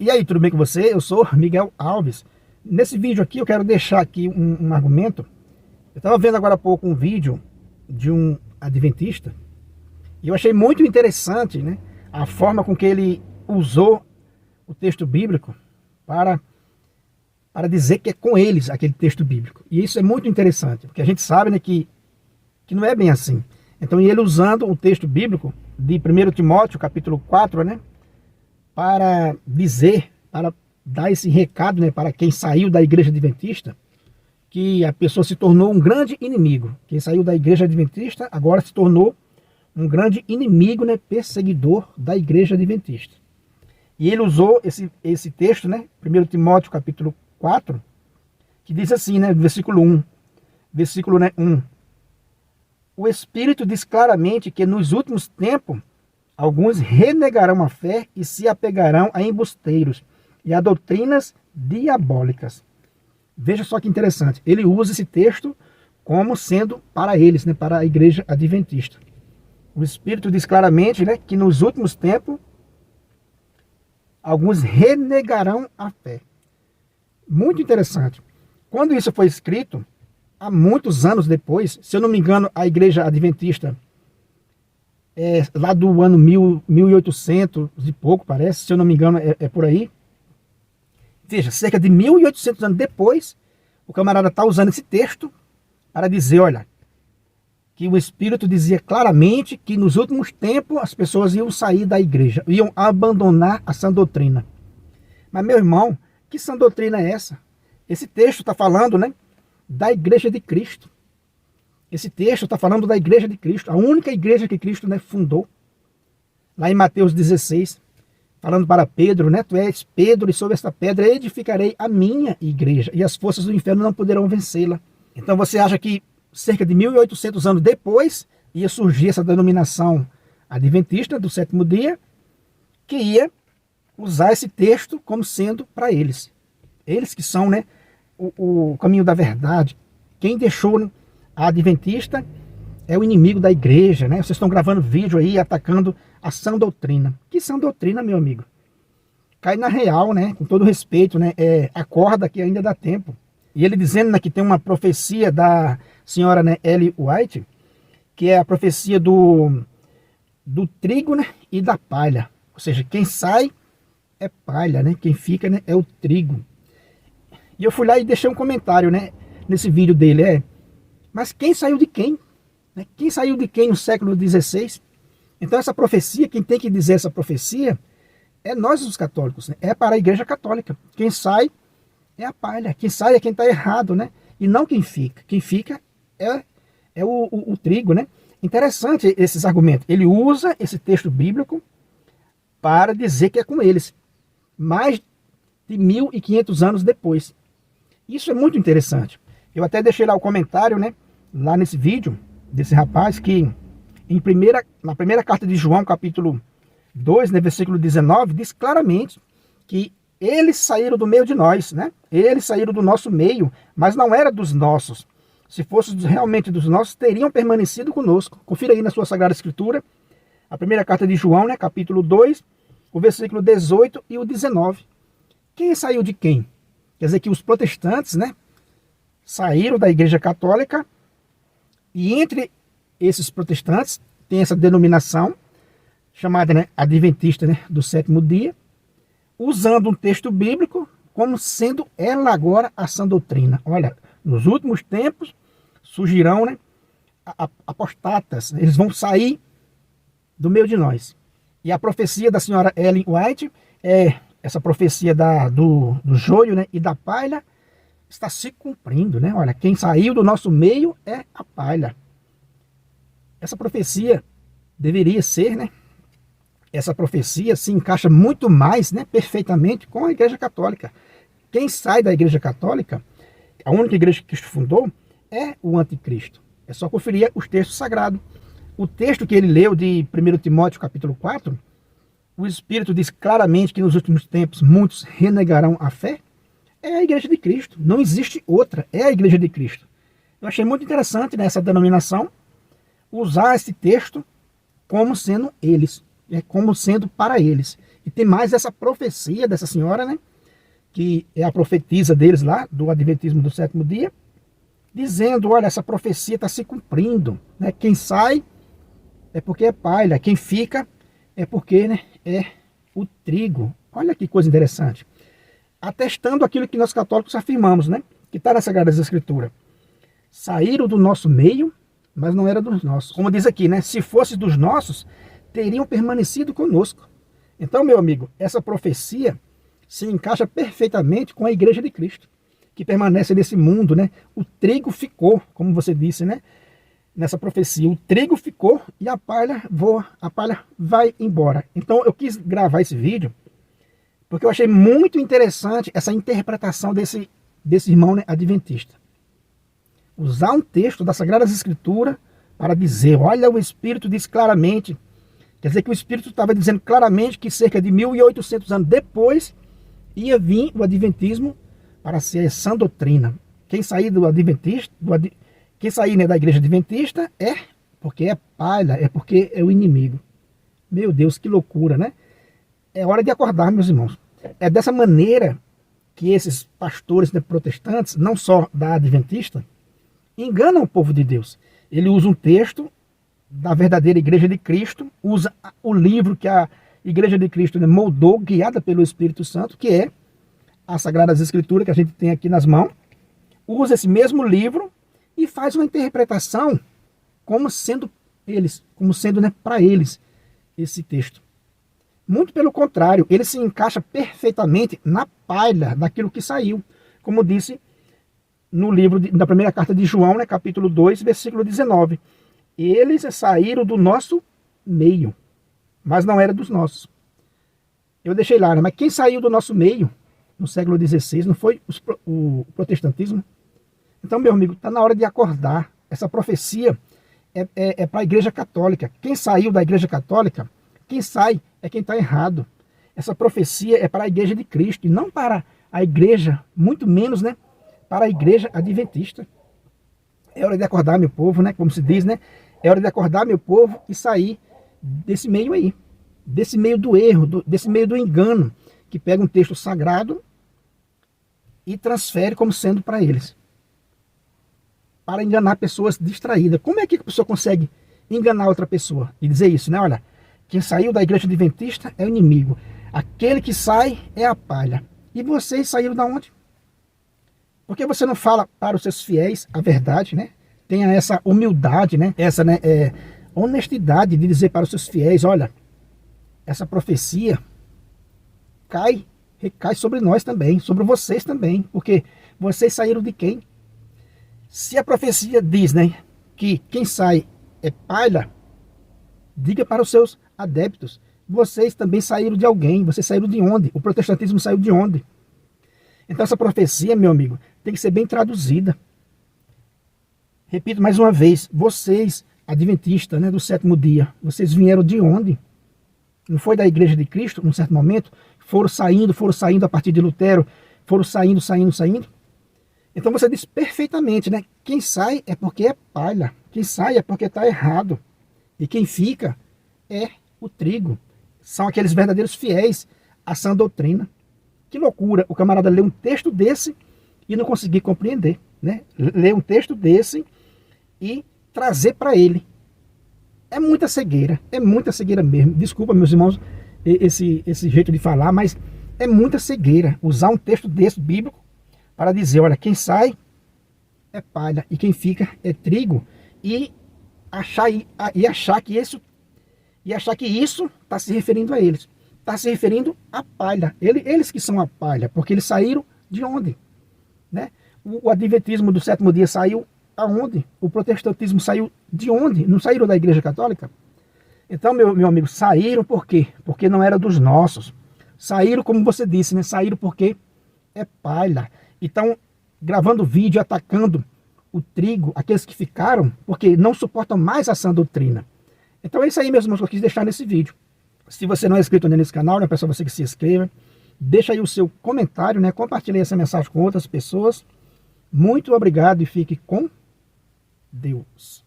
E aí, tudo bem com você? Eu sou Miguel Alves. Nesse vídeo aqui eu quero deixar aqui um argumento. Eu estava vendo agora há pouco um vídeo de um adventista e eu achei muito interessante, né, a forma com que ele usou o texto bíblico para dizer que é com eles aquele texto bíblico. E isso é muito interessante, porque a gente sabe, né, que não é bem assim. Então ele usando o texto bíblico de 1 Timóteo capítulo 4, né, para dizer, para dar esse recado, né, para quem saiu da igreja adventista, que a pessoa se tornou um grande inimigo. Quem saiu da igreja adventista agora se tornou um grande inimigo, né, perseguidor da igreja adventista. E ele usou esse texto, né, 1 Timóteo capítulo 4, que diz assim, né, versículo 1, versículo, né, 1. O Espírito diz claramente que nos últimos tempos alguns renegarão a fé e se apegarão a embusteiros e a doutrinas diabólicas. Veja só que interessante. Ele usa esse texto como sendo para eles, né, para a igreja adventista. O Espírito diz claramente, né, que nos últimos tempos alguns renegarão a fé. Muito interessante. Quando isso foi escrito, há muitos anos depois, se eu não me engano, a igreja adventista lá do ano 1800 e pouco, parece, se eu não me engano, é por aí. Veja, cerca de 1800 anos depois, o camarada está usando esse texto para dizer, olha, que o Espírito dizia claramente que nos últimos tempos as pessoas iam sair da igreja, iam abandonar a sã doutrina. Mas, meu irmão, que sã doutrina é essa? Esse texto está falando, né, da igreja de Cristo. Esse texto está falando da igreja de Cristo, a única igreja que Cristo, né, fundou. Lá em Mateus 16, falando para Pedro, né, tu és Pedro e sobre esta pedra edificarei a minha igreja e as forças do inferno não poderão vencê-la. Então você acha que cerca de 1800 anos depois ia surgir essa denominação adventista do sétimo dia, que ia usar esse texto como sendo para eles. Eles que são, né, o caminho da verdade. Quem deixou, né, a adventista é o inimigo da igreja, né? Vocês estão gravando vídeo aí atacando a sã doutrina. Que sã doutrina, meu amigo? Cai na real, né? Com todo respeito, né? Acorda que ainda dá tempo. E ele dizendo, né, que tem uma profecia da senhora, né, Ellen White, que é a profecia do trigo, né, e da palha. Ou seja, quem sai é palha, né? Quem fica, né, é o trigo. E eu fui lá e deixei um comentário, né, nesse vídeo dele, mas quem saiu de quem? Quem saiu de quem no século XVI? Então essa profecia, quem tem que dizer essa profecia é nós os católicos, né? É para a igreja católica. Quem sai é a palha, quem sai é quem está errado, né? E não quem fica. Quem fica é o trigo, né? Interessante esses argumentos. Ele usa esse texto bíblico para dizer que é com eles, mais de 1500 anos depois. Isso é muito interessante. Eu até deixei lá o comentário, né, lá nesse vídeo, desse rapaz, que na primeira carta de João, capítulo 2, né, versículo 19, diz claramente que eles saíram do meio de nós, né? Eles saíram do nosso meio, mas não era dos nossos. Se fosse realmente dos nossos, teriam permanecido conosco. Confira aí na sua Sagrada Escritura, a primeira carta de João, né, capítulo 2, o versículo 18 e o 19. Quem saiu de quem? Quer dizer que os protestantes, né, saíram da igreja católica, e entre esses protestantes tem essa denominação chamada, né, adventista, né, do sétimo dia, usando um texto bíblico como sendo ela agora a sã doutrina. Olha, nos últimos tempos surgirão, né, apostatas, eles vão sair do meio de nós. E a profecia da senhora Ellen White essa profecia do joio, né, e da palha está se cumprindo, né? Olha, quem saiu do nosso meio é a palha. Essa profecia deveria ser, né? Essa profecia se encaixa muito mais, né, perfeitamente com a igreja católica. Quem sai da igreja católica, a única igreja que Cristo fundou, é o anticristo. É só conferir os textos sagrados. O texto que ele leu de 1 Timóteo capítulo 4, o Espírito diz claramente que nos últimos tempos muitos renegarão a fé. É a igreja de Cristo, não existe outra, é a igreja de Cristo. Eu achei muito interessante nessa denominação usar esse texto como sendo eles, como sendo para eles. E E tem mais essa profecia dessa senhora, né? Que é a profetisa deles lá, do Adventismo do Sétimo Dia, dizendo, olha, essa profecia está se cumprindo, né? Quem sai é porque é palha, quem fica é porque, né, é o trigo. Olha que coisa interessante. Atestando aquilo que nós católicos afirmamos, né? Que está nas Sagradas Escrituras. Saíram do nosso meio, mas não era dos nossos. Como diz aqui, né? Se fosse dos nossos, teriam permanecido conosco. Então, meu amigo, essa profecia se encaixa perfeitamente com a Igreja de Cristo, que permanece nesse mundo, né? O trigo ficou, como você disse, né? Nessa profecia, o trigo ficou e a palha voa, a palha vai embora. Então, eu quis gravar esse vídeo porque eu achei muito interessante essa interpretação desse irmão, né, adventista. Usar um texto das Sagradas Escrituras para dizer, olha, o Espírito diz claramente, quer dizer que o Espírito estava dizendo claramente que cerca de 1800 anos depois ia vir o Adventismo para ser sã doutrina. Quem sair do Adventista, quem sair, né, da Igreja Adventista é porque é palha, é porque é o inimigo. Meu Deus, que loucura, né? É hora de acordar, meus irmãos. É dessa maneira que esses pastores, né, protestantes, não só da Adventista, enganam o povo de Deus. Ele usa um texto da verdadeira Igreja de Cristo, usa o livro que a Igreja de Cristo, né, moldou, guiada pelo Espírito Santo, que é as Sagradas Escrituras que a gente tem aqui nas mãos, usa esse mesmo livro e faz uma interpretação como sendo eles, como sendo, né, para eles esse texto. Muito pelo contrário, ele se encaixa perfeitamente na palha daquilo que saiu, como disse no livro da primeira carta de João, né, capítulo 2, versículo 19. Eles saíram do nosso meio, mas não era dos nossos. Eu deixei lá, né, mas quem saiu do nosso meio no século XVI não foi o protestantismo? Então, meu amigo, está na hora de acordar. Essa profecia é para a Igreja Católica. Quem saiu da Igreja Católica, quem sai é quem está errado. Essa profecia é para a Igreja de Cristo e não para a Igreja, muito menos, né, para a Igreja Adventista. É hora de acordar, meu povo, né, como se diz, né? É hora de acordar, meu povo, e sair desse meio aí, desse meio do erro, desse meio do engano, que pega um texto sagrado e transfere como sendo para eles, para enganar pessoas distraídas. Como é que a pessoa consegue enganar outra pessoa e dizer isso, né? Olha, quem saiu da Igreja Adventista é o inimigo, aquele que sai é a palha. E vocês saíram da onde? Por que você não fala para os seus fiéis a verdade, né? Tenha essa humildade, né? Essa, né, honestidade de dizer para os seus fiéis, olha, essa profecia recai sobre nós também, sobre vocês também, porque vocês saíram de quem? Se a profecia diz, né, que quem sai é palha, diga para os seus adeptos, vocês também saíram de alguém, vocês saíram de onde? O protestantismo saiu de onde? Então essa profecia, meu amigo, tem que ser bem traduzida. Repito mais uma vez, vocês, adventistas, né, do sétimo dia, vocês vieram de onde? Não foi da Igreja de Cristo, num certo momento? Foram saindo a partir de Lutero, foram saindo. Então você diz perfeitamente, né? Quem sai é porque é palha, quem sai é porque está errado. E quem fica é o trigo. São aqueles verdadeiros fiéis à sã doutrina. Que loucura o camarada ler um texto desse e não conseguir compreender, né? Ler um texto desse e trazer para ele. É muita cegueira mesmo. Desculpa, meus irmãos, esse jeito de falar, mas é muita cegueira usar um texto desse bíblico para dizer, olha, quem sai é palha e quem fica é trigo, e achar que isso está se referindo a eles. Está se referindo à palha. Eles que são a palha, porque eles saíram de onde? Né? O adventismo do sétimo dia saiu aonde? O protestantismo saiu de onde? Não saíram da Igreja Católica? Então, meu amigo, saíram por quê? Porque não era dos nossos. Saíram, como você disse, né? Saíram porque é palha. Então, gravando vídeo, atacando o trigo, aqueles que ficaram, porque não suportam mais a sã doutrina. Então é isso aí, meus irmãos, que eu quis deixar nesse vídeo. Se você não é inscrito nesse canal, né, peço a você que se inscreva. Deixa aí o seu comentário, né? Compartilhe essa mensagem com outras pessoas. Muito obrigado e fique com Deus.